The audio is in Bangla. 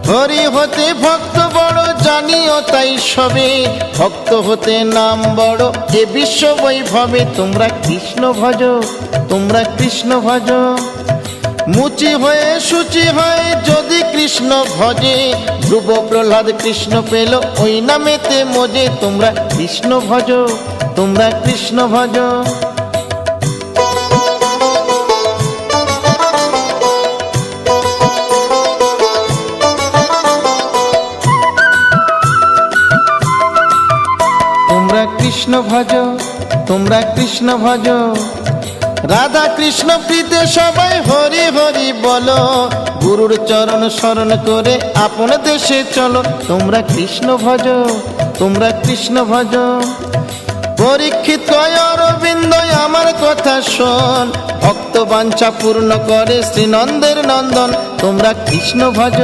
হরি হতে ভক্ত বড় জানিও তাই সবে, ভক্ত হতে নাম বড় এ বিশ্ব বৈভবে। তোমরা কৃষ্ণ ভজ, তোমরা কৃষ্ণ ভজ। মুচি হয়ে শুচি হয়ে যদি কৃষ্ণ ভজে, ধ্রুব প্রহ্লাদ কৃষ্ণ পেল ওই নামেতে মজে। তোমরা কৃষ্ণ ভজ, তোমরা কৃষ্ণ ভজ। তোমরা কৃষ্ণ ভজ, তোমরা কৃষ্ণ ভজ। রাধা কৃষ্ণ প্রীতে সবাই হরি হরি বলো, গুরুর চরণ শরণ করে আপন দেশে চলো। তোমরা কৃষ্ণ ভজ, তোমরা কৃষ্ণ ভজ। পরীক্ষিত কয় অরবিন্দ আমার কথা শোন, ভক্ত বাঞ্ছা পূর্ণ করে শ্রীনন্দের নন্দন। তোমরা কৃষ্ণ ভজ।